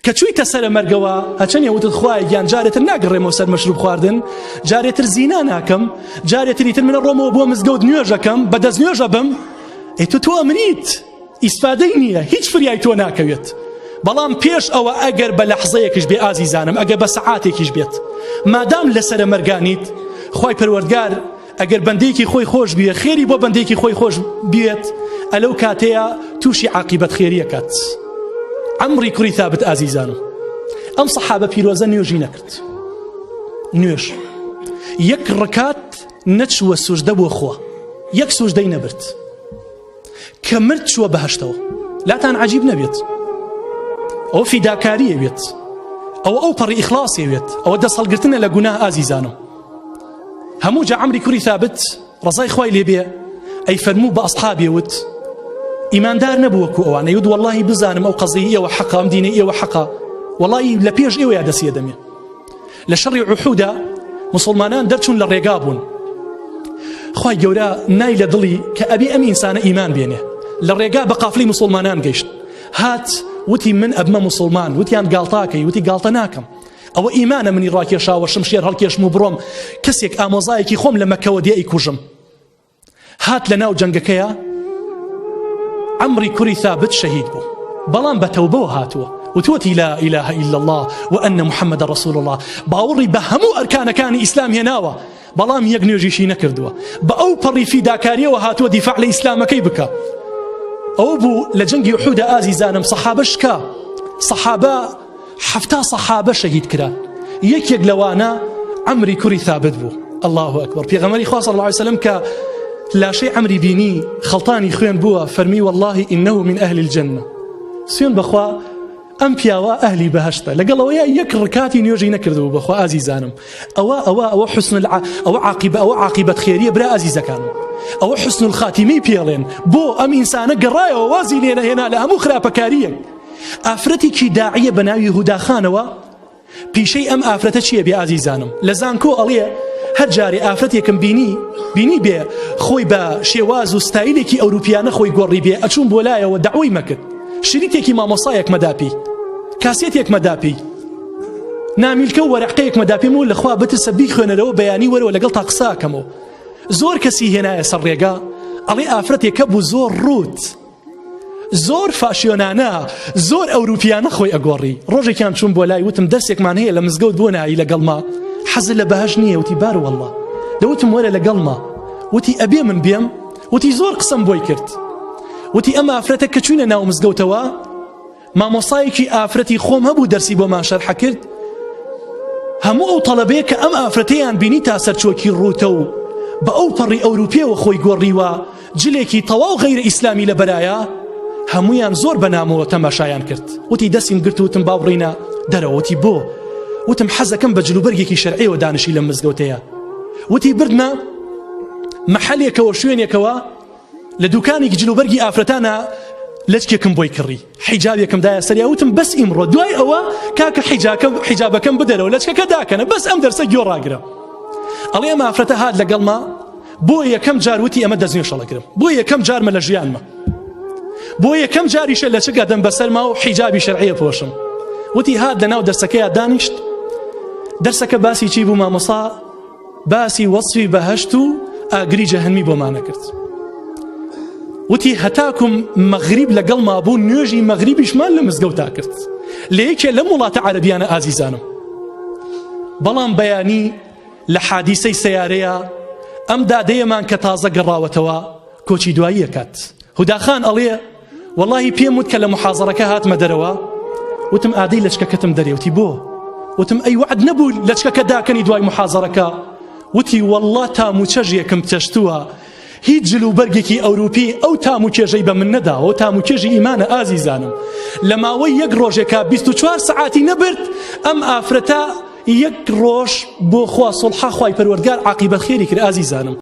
کە چوویتە سەرە مەرگەوە هەچەنێ وتت خوای گیان جارێتر ناگەڕێمەوە سەر مەشروب خواردن، جارێتر زینا ناکەم، جارێتری تر منە ڕۆمەوە بۆ مزگەوت نوێژەکەم بەدەست نوێژە بم. تۆ ئەمریت ئیسفادەی نییە، هیچ فریای تۆ ناکەوێت. بەڵام پێش ئەوە ئەگەر بە لەحزەیەکیش بێ ئازیزانم، ئەگەر بە سەعاتێکیش بێت، مادام لەسەرە مەرگانیت، خوای پەروەردگار ئەگەر بەندەیەکی خۆی خۆش بیە، خێری بۆ بەندەیەکی خۆی خۆش بێت، ئەلەو کاتەیە تووشی عاقیبەت خێریەکەت. عەمری کوڕی ثابت ئازیزانم، ئەم سەحابە پیرۆزە نوێژی نەکرد، نوێژ یەک ڕکات نەچووە سوژدە بۆ خوا، یەک سوژدەی نەبرد، کە مرد چووە بەهەشتەوە. لاتان عەجیب نەبێت، ئەو فیداکاریە بێت، ئەو پەڕی ئیخلاسێ بێت، ئەوە دەسەڵگرتنە لە گوناه ئازیزانم. هەموو جا عەمری کوڕی ثابت ڕەزای خوای لێبێ ئەی فەرموو بە ئەصحابێ وت ئیماندار نەبووەکو ئەوانە، یود وەڵڵاهی بزانم ئەو قەزەیە ئێوە حەقا، ئەم دینە ئێوە حەقا، وەڵڵاهی لە پێش ئێوەیە دەسیە دەمێ. لە شەڕی عوحودا مسلمانان دەرچوون لە ڕێگا بوون، خوای گەورە نای لە دڵی کە ئەبێ ئەم ئینسانە ئیمان بێنێ. لە ڕێگا بە قافڵەی مسلمانان گەیشت، هات وتی من ئەبمە مسلمان، وتیان گاڵتاکەی، وتی گاڵتە ناکەم، ئەوە ئیمانە منی ڕاکێشاوە، شمشێر هەڵکێشم و بڕۆم کەسێک ئامۆزایەکی خۆم لە مەکەوە دێ ئەیکوژم. هات لە ناو جەنگەکەیە عەمری کوڕی ثابت شەهید بوو، بەڵام بە تەوبەوە هاتووە، وتوتی لا إله إلا الله وأن محمد رسول الله، باوەڕی بە هەموو ئەرکانەکانی ئیسلام هێناوە، بەڵام یەک نوێژیشی نەکردووە، بە ئەو پەڕی فیداکاریەوە هاتووە دیفاع لە ئیسلامەکەی بکە. ئەو بوو لە جەنگی ئوحودا ئازیزانم سەحابە شکا، سەحابە 70 سەحابە شەهید کران، یەکێک لەوانە عەمری کوڕی ثابت بوو. الله ئەکبەر. پێغەمبەری خوا صلی الله علیه وسلم کە لاشەی عەمری بینی خەڵتانی خوێن بووە، فەرمی والله إنه من أهل الجنة، سوێن بەخوا ئەم پیاوە ئەهلی بەهەشتە، لەگەڵەوەیە یەک ڕکاتی نوێژی نەکردبوو. بەخوا ئازیزانم ئەوە حسن ئەوە عاقیبەت خێریە برا ئازیزەکانم، ئەوە حسن الخاتیمەی پێڵێن بۆ ئەم ئینسانە گەڕایەوە وازی لێ نەهێنا لە هەموو خراپەکاریەک. ئافرەتێکی داعیە بە ناوی هوداخانەوە، پیشەی ئەم ئافرەتە چییە بێ ئازیزانم؟ لە زانکۆ ئەڵێ هەر جارێ ئافرەتێکم بینی بێ خۆی بە شێواز و ستایلێکی ئەوروپیانە خۆی گۆڕی بێ، ئەچوون بۆ لایەوە دەعوەی مەکرد، شریتێکی مامۆسایەک مەداپی، کاسێتێک مەداپی، نامیلکە و وەرەقەیەک مەداپیم و لەخوا بترسە بیخوێنەرەوە بەیانی وەرەوە لەگەڵ تا قساکەمەوە. زۆر کەسی هێنایە سەر ڕێگا، ئەڵێ ئافرەتێکە بوو زۆر ڕوت، زۆر فاشیۆنانە، زۆر ئەوروپیانە خۆی ئەگۆڕی. ڕۆژێکیان چوون بۆ لای، وتم دەرسێکمان هەیە لە مزگەوت بۆ نایی لەگەڵما، حەزت لە بەهەش نییە؟ وتی بار وەڵڵا. دەوتم وەرە لەگەڵما. وتی ئەبێ من بێم؟ وتی زۆر قسەم بۆی کرد. وتی ئەم ئافرەتە کە چوینە ناو مزگەوتەوە، مامۆسایەکی ئافرەتی خۆم هەبوو دەرسی بۆمان شەرحە کرد، هەموو ئەو تەڵەبەیە کە ئەم ئافرەتەیان بینی تا سەرچۆکی ڕوتە و بە ئەو پەڕی ئەوروپیەوە خۆی گۆڕیوە، جلێکی تەواو غەیرە ئیسلامی لەبەرایە، هەمویان زۆر بەنامەوە تەماشایان کرد. وتی دەستیم گرت وتم باوڕینە دەرەوە. وتی بۆ؟ وتم حەزەکەم بە جلوبەرگێکی شەرعیەوە دانشی لەم مزگەوتەیە. وتی بردمە مەحەلێکەوە، شوێنێکەوە لە دوکانێکی جلوبەرگی ئافرەتانە، لەچکێکم بۆی کڕی، حیجابێکم دایە سەریا. وتم بەس ئیمڕۆ دوای ئەوە کاکە حیجابەکەم بدەرەوە، لەچکەکە داکەنە، بەس ئەم دەرسە گۆڕاگرە. ئەڵێ ئەم ئافرەتە هات لەگەڵما، بۆ یەکەم جار وتی ئەمە دەستنوێشەڵەگرم، بۆ یەکەم جارمە لە ژیانمە، بۆ یەکەم جاریشە لە چکە دەم بەسەرما و حیجابی شەرعیە پۆشم. وتی هات لەناو دەرسەکەیە دانیشت، دەرسەکە باسی چی بوو؟ مامۆسا باسی وەصفی بەهەشت و ئاگری جەهەنمی بۆمانە کرد. وتی هەتاکم مەغریب لەگەڵما بوو، نوێژی مەغریبیشمان لە مزگەوتا کرد، لە یەکێ لە وڵاتە عەرەبیانە ئازیزانم. بەڵام بەیانی لە حادیسەی سەیارەیە ئەم دادەیەمان کە تازە گەڕاوەتەوە کۆچی دوایی ئەکات. هوداخان ئەڵێ واللهی پێم وت کە لە محازەرەکە هاتمە دەرەوە، وتم ئادەی لەچکەکەتم دەرێوتی بۆ؟ وتم ئەی وعد نەبوو لەچکەکە داکەنی دوای محازەرەکە؟ وتی والله تاموچەژێکم چەشتووە، هیچ جلوبەرگێکی ئەوروپی ئەو تاموچێژەی بە من نەداوە، تاموچێژی ئیمانە ئازیزانم. لە ماوەی یەک ڕۆژێکە 24 سەعاتی نەبرد، ئەم ئافرەتە یەک ڕۆژ بۆ خوا سڵحە خوای پەروەردگار عاقیبەت خێری کرد ئازیزانم.